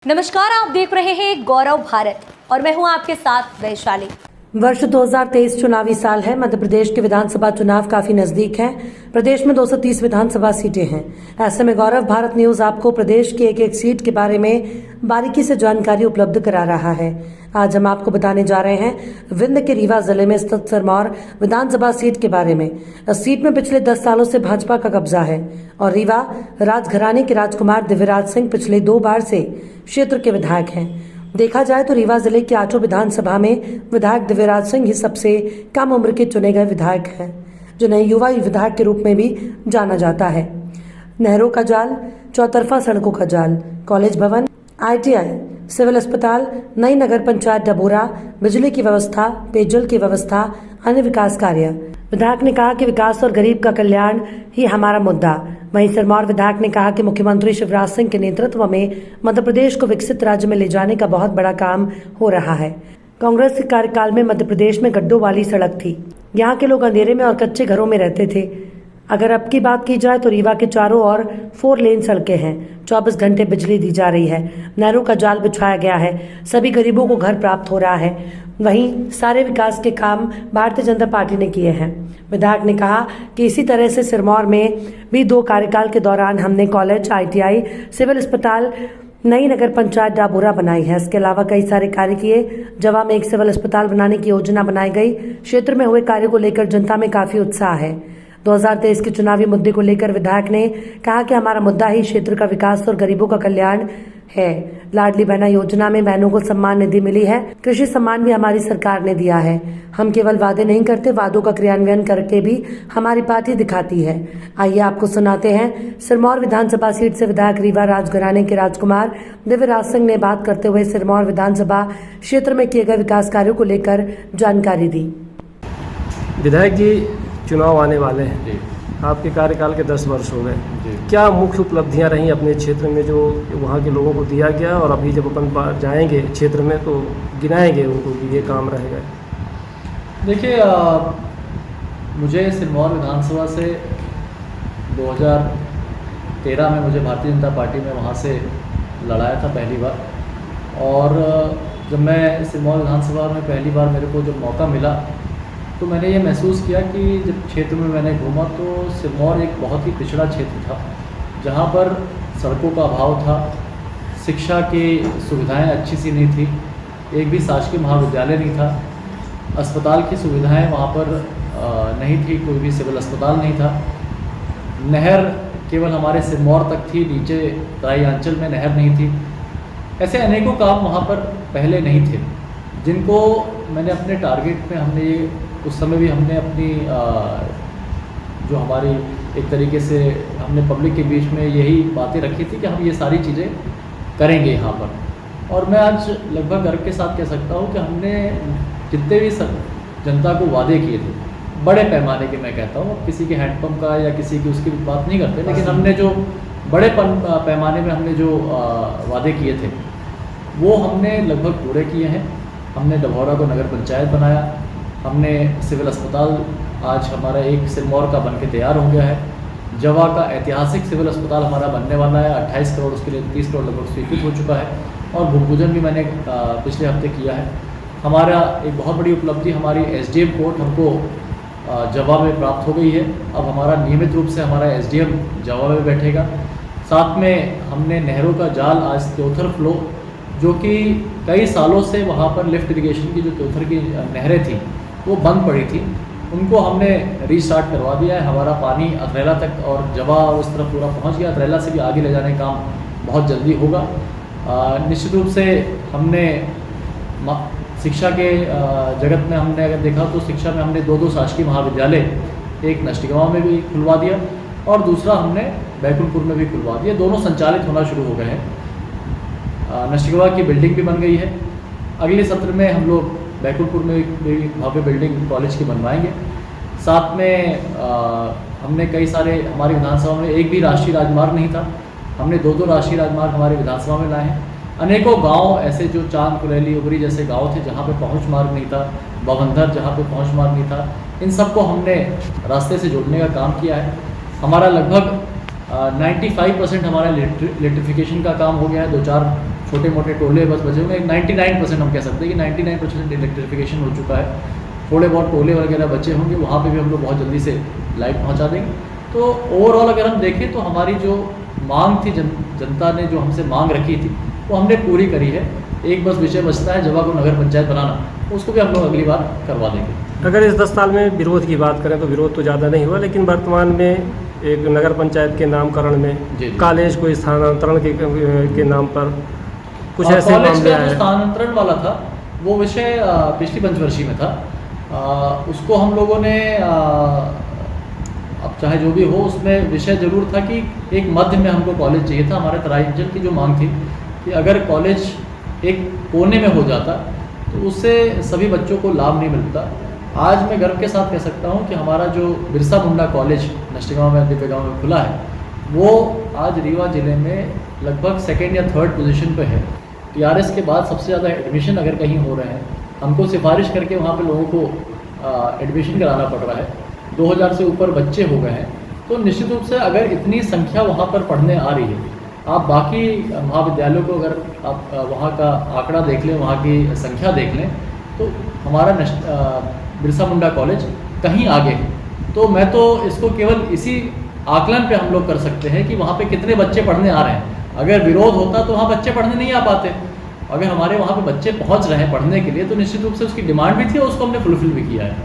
नमस्कार, आप देख रहे हैं गौरव भारत और मैं हूं आपके साथ वैशाली। वर्ष 2023 चुनावी साल है। मध्य प्रदेश के विधानसभा चुनाव काफी नजदीक हैं। प्रदेश में 230 विधानसभा सीटें हैं। ऐसे में गौरव भारत न्यूज आपको प्रदेश की एक एक सीट के बारे में बारीकी से जानकारी उपलब्ध करा रहा है। आज हम आपको बताने जा रहे हैं विंध्य के रीवा जिले में स्थित सिरमौर विधानसभा सीट के बारे में। इस सीट में पिछले 10 सालों से भाजपा का कब्जा है और रीवा राजघराने के राजकुमार दिव्यराज सिंह पिछले 2 बार से क्षेत्र के विधायक हैं। देखा जाए तो रीवा जिले की 8 विधानसभा में विधायक दिव्यराज सिंह ही सबसे कम उम्र के चुने गए विधायक हैं, जिन्हें युवा विधायक के रूप में भी जाना जाता है। नहरों का जाल, चौतरफा सड़कों का जाल, कॉलेज भवन, ITI, सिविल अस्पताल, नई नगर पंचायत डबोरा, बिजली की व्यवस्था, पेयजल की व्यवस्था, अन्य विकास कार्य। विधायक ने कहा कि विकास और गरीब का कल्याण ही हमारा मुद्दा। वहीं सिरमौर विधायक ने कहा कि मुख्यमंत्री शिवराज सिंह के नेतृत्व में मध्य प्रदेश को विकसित राज्य में ले जाने का बहुत बड़ा काम हो रहा है। कांग्रेस के कार्यकाल में मध्य प्रदेश में गड्ढों वाली सड़क थी। यहाँ के लोग अंधेरे में और कच्चे घरों में रहते थे। अगर अब की बात की जाए तो रीवा के चारों ओर 4 लेन सड़कें हैं। 24 घंटे बिजली दी जा रही है। नहरों का जाल बिछाया गया है। सभी गरीबों को घर प्राप्त हो रहा है। वहीं सारे विकास के काम भारतीय जनता पार्टी ने किए हैं। विधायक ने कहा कि इसी तरह से सिरमौर में भी 2 कार्यकाल के दौरान हमने कॉलेज, ITI, सिविल अस्पताल, नई नगर पंचायत डाबोरा बनाई है। इसके अलावा कई सारे कार्य किए। जवा में एक सिविल अस्पताल बनाने की योजना बनाई गई। क्षेत्र में हुए कार्य को लेकर जनता में काफी उत्साह है। 2023 के चुनावी मुद्दे को लेकर विधायक ने कहा कि हमारा मुद्दा ही क्षेत्र का विकास और गरीबों का कल्याण है। लाडली बहना योजना में बहनों को सम्मान निधि मिली है। कृषि सम्मान भी हमारी सरकार ने दिया है। हम केवल वादे नहीं करते, वादों का क्रियान्वयन करके भी हमारी पार्टी दिखाती है। आइए आपको सुनाते हैं सिरमौर विधानसभा सीट से विधायक रीवा राजघराने के राजकुमार दिव्यराज सिंह ने बात करते हुए सिरमौर विधानसभा क्षेत्र में किए गए विकास कार्यों को लेकर जानकारी दी। विधायक जी, चुनाव आने वाले हैं। आपके कार्यकाल के 10 वर्ष हो गए। क्या मुख्य उपलब्धियां रही अपने क्षेत्र में जो वहाँ के लोगों को दिया गया, और अभी जब अपन जाएंगे क्षेत्र में तो गिनाएंगे उनको कि ये काम रहेगा? देखिए, मुझे सिरमौर विधानसभा से 2013 में मुझे भारतीय जनता पार्टी में वहाँ से लड़ाया था पहली बार। और जब मैं सिरमौर विधानसभा में पहली बार मेरे को जब मौका मिला तो मैंने ये महसूस किया कि जब क्षेत्र में मैंने घूमा तो सिरमौर एक बहुत ही पिछड़ा क्षेत्र था, जहाँ पर सड़कों का अभाव था, शिक्षा की सुविधाएं अच्छी सी नहीं थी, एक भी शासकीय महाविद्यालय नहीं था, अस्पताल की सुविधाएं वहाँ पर नहीं थी, कोई भी सिविल अस्पताल नहीं था, नहर केवल हमारे सिरमौर तक थी, नीचे तराई अंचल में नहर नहीं थी। ऐसे अनेकों काम वहाँ पर पहले नहीं थे, जिनको मैंने अपने टारगेट में हमने उस समय भी हमने अपनी जो हमारी एक तरीके से हमने पब्लिक के बीच में यही बातें रखी थी कि हम ये सारी चीज़ें करेंगे यहाँ पर। और मैं आज लगभग गर्व के साथ कह सकता हूँ कि हमने जितने भी जनता को वादे किए थे, बड़े पैमाने के, मैं कहता हूँ, किसी के हैंडपम्प का या किसी की उसकी बात नहीं करते, लेकिन हमने जो बड़े पैमाने में हमने जो वादे किए थे वो हमने लगभग पूरे किए हैं। हमने डभौरा को नगर पंचायत बनाया। हमने सिविल अस्पताल आज हमारा एक सिरमौर का बनके तैयार हो गया है। जवा का ऐतिहासिक सिविल अस्पताल हमारा बनने वाला है। 28 करोड़, उसके लिए 30 करोड़ लगभग स्वीकृत हो चुका है और भूमि पूजन भी मैंने पिछले हफ्ते किया है। हमारा एक बहुत बड़ी उपलब्धि, हमारी SDM कोर्ट हमको जवा में प्राप्त हो गई है। अब हमारा नियमित रूप से हमारा SDM जवा में बैठेगा। साथ में हमने नहरों का जाल, आज त्योथर फ्लो, जो कि कई सालों से वहाँ पर लिफ्ट इरिगेशन की जो त्योथर की नहरें थी वो बंद पड़ी थी, उनको हमने रीस्टार्ट करवा दिया है। हमारा पानी अतरेला तक और जवा और उस तरफ पूरा पहुँच गया। अतरेला से भी आगे ले जाने का काम बहुत जल्दी होगा। निश्चित रूप से हमने शिक्षा के जगत में हमने अगर देखा तो शिक्षा में हमने 2 शासकीय महाविद्यालय, एक नष्टिगांव में भी खुलवा दिया और दूसरा हमने बैकुंठपुर में भी खुलवा दिया। दोनों संचालित होना शुरू हो गए हैं। नष्टिगांव की बिल्डिंग भी बन गई है। अगले सत्र में हम लोग बैकुंठपुर में भी भव्य बिल्डिंग कॉलेज की बनवाएंगे। साथ में हमने कई सारे, हमारी विधानसभा में एक भी राष्ट्रीय राजमार्ग नहीं था, हमने 2 राष्ट्रीय राजमार्ग हमारी विधानसभा में लाए हैं। अनेकों गांव ऐसे जो चांद, कुरैली, उबरी जैसे गांव थे जहां पे पहुंच मार्ग नहीं था, बवंधर जहां पे पहुंच मार्ग नहीं था, इन सबको हमने रास्ते से जोड़ने का काम किया है। हमारा लगभग 95% हमारा इलेक्ट्रिफिकेशन का काम हो गया है। 2-4 छोटे मोटे टोले बस बचे हुए हैं। 99% हम कह सकते हैं कि 99% इलेक्ट्रिफिकेशन हो चुका है। थोड़े बहुत टोले वगैरह बचे होंगे, वहाँ पे भी हम लोग बहुत जल्दी से लाइट पहुँचा देंगे। तो ओवरऑल अगर हम देखें तो हमारी जो मांग थी, जनता ने जो हमसे मांग रखी थी, वो हमने पूरी करी है। एक बस विषय बचता है जवा को नगर पंचायत बनाना, उसको भी हम लोग अगली बार करवा देंगे। अगर इस 10 साल में विरोध की बात करें तो विरोध तो ज़्यादा नहीं हुआ, लेकिन वर्तमान में एक नगर पंचायत के नामकरण में जी। कॉलेज को स्थानांतरण के नाम पर कुछ ऐसे कॉलेज मामले का जो आए। स्थानांतरण वाला था वो विषय पिछली पंचवर्षीय में था। उसको हम लोगों ने अब चाहे जो भी हो, उसमें विषय जरूर था कि एक मध्य में हमको कॉलेज चाहिए था। हमारे तराई अंचल की जो मांग थी कि अगर कॉलेज एक कोने में हो जाता तो उससे सभी बच्चों को लाभ नहीं मिलता। आज मैं गर्व के साथ कह सकता हूं कि हमारा जो बिरसा मुंडा कॉलेज नष्टगांव में, दिव्य गाँव में खुला है, वो आज रीवा ज़िले में लगभग 2nd या 3rd पोजीशन पे है। टीआरएस के बाद सबसे ज़्यादा एडमिशन अगर कहीं हो रहे हैं, हमको सिफारिश करके वहाँ पे लोगों को एडमिशन कराना पड़ रहा है। 2000 से ऊपर बच्चे हो गए हैं। तो निश्चित रूप से अगर इतनी संख्या वहाँ पर पढ़ने आ रही है, आप बाकी महाविद्यालयों को अगर आप वहाँ का आंकड़ा देख लें, वहाँ की संख्या देख लें, तो हमारा बिरसा मुंडा कॉलेज कहीं आगे है। तो मैं तो इसको केवल इसी आकलन पे हम लोग कर सकते हैं कि वहाँ पे कितने बच्चे पढ़ने आ रहे हैं। अगर विरोध होता तो वहाँ बच्चे पढ़ने नहीं आ पाते। अगर हमारे वहाँ पे बच्चे पहुँच रहे हैं पढ़ने के लिए, तो निश्चित रूप से उसकी डिमांड भी थी और उसको हमने फुलफिल भी किया है।